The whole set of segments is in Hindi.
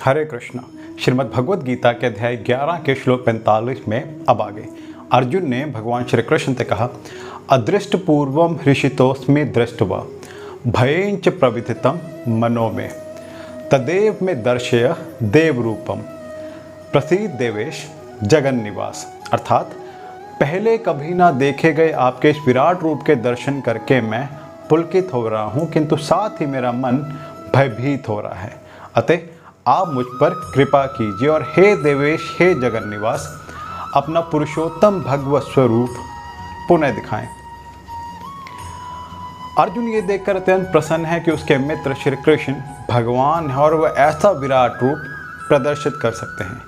हरे कृष्ण। श्रीमद् भगवद गीता के अध्याय 11 के श्लोक 45 में अब आगे अर्जुन ने भगवान श्री कृष्ण से कहा, अदृष्ट पूर्वम हृषितोस्मि दृष्टवा भयेंच प्रविथितम मनो में तदेव में दर्शय देव रूपम प्रसीद देवेश जगन निवास। अर्थात पहले कभी ना देखे गए आपके इस विराट रूप के दर्शन करके मैं पुलकित हो रहा हूँ, किंतु साथ ही मेरा मन भयभीत हो रहा है। अतः आप मुझ पर कृपा कीजिए और हे देवेश, हे जगन निवास, अपना पुरुषोत्तम भगवत स्वरूप पुनः दिखाएं। अर्जुन ये देखकर अत्यंत प्रसन्न है कि उसके मित्र श्री कृष्ण भगवान है और वह ऐसा विराट रूप प्रदर्शित कर सकते हैं,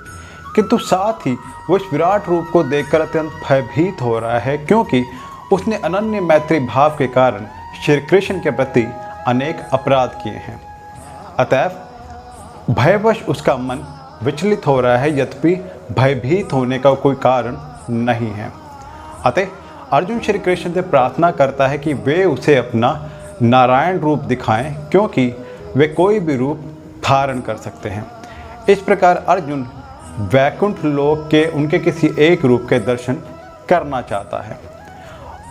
किंतु साथ ही वो इस विराट रूप को देखकर अत्यंत भयभीत हो रहा है, क्योंकि उसने अनन्य मैत्री भाव के कारण श्री कृष्ण के प्रति अनेक अपराध किए हैं। अतएव भयवश उसका मन विचलित हो रहा है, यद्यपि भयभीत होने का कोई कारण नहीं है। अतः अर्जुन श्री कृष्ण से प्रार्थना करता है कि वे उसे अपना नारायण रूप दिखाएं, क्योंकि वे कोई भी रूप धारण कर सकते हैं। इस प्रकार अर्जुन वैकुंठ लोक के उनके किसी एक रूप के दर्शन करना चाहता है।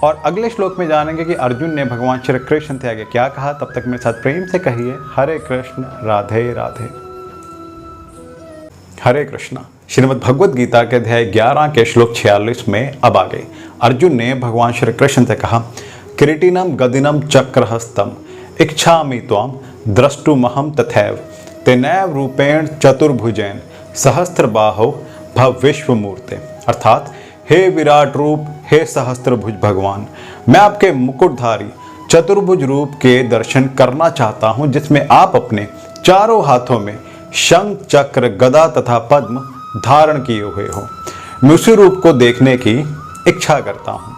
और अगले श्लोक में जानेंगे कि अर्जुन ने भगवान श्री कृष्ण से आगे क्या कहा। तब तक मेरे साथ प्रेम से कहिए, हरे कृष्ण, राधे राधे। हरे कृष्ण। श्रीमद् भगवद गीता के अध्याय 11 के श्लोक 46 में अब आगे अर्जुन ने भगवान श्री कृष्ण से कहा, किरीटिनम गदिनम चक्रहस्तम इच्छामि त्वाम द्रष्टुमहम तथैव तेनैव रूपेण चतुर्भुजेन सहस्त्रबाहो भव विश्वमूर्ते। अर्थात हे विराट रूप, हे सहस्त्रभुज भगवान, मैं आपके मुकुटधारी चतुर्भुज रूप के दर्शन करना चाहता हूँ, जिसमें आप अपने चारों हाथों में शंख, चक्र, गदा तथा पद्म धारण किए हुए हो। मैं उसी रूप को देखने की इच्छा करता हूँ।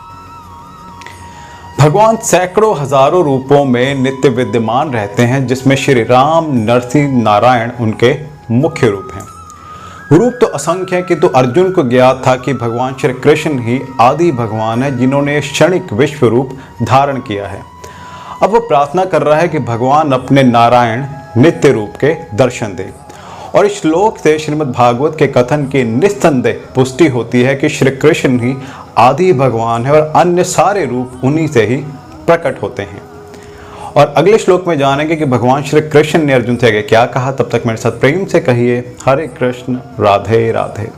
भगवान सैकड़ों हजारों रूपों में नित्य विद्यमान रहते हैं, जिसमें श्री राम, नरसिंह, नारायण उनके मुख्य रूप हैं। रूप तो असंख्य है, किंतु अर्जुन को ज्ञात था कि भगवान श्री कृष्ण ही आदि भगवान है, जिन्होंने क्षणिक विश्व रूप धारण किया है। अब वो प्रार्थना कर रहा है कि भगवान अपने नारायण नित्य रूप के दर्शन दे। और इस श्लोक से श्रीमद् भागवत के कथन की निस्संदेह पुष्टि होती है कि श्री कृष्ण ही आदि भगवान है और अन्य सारे रूप उन्हीं से ही प्रकट होते हैं। और अगले श्लोक में जानेंगे कि भगवान श्री कृष्ण ने अर्जुन से आगे क्या कहा। तब तक मेरे साथ प्रेम से कहिए, हरे कृष्ण, राधे राधे।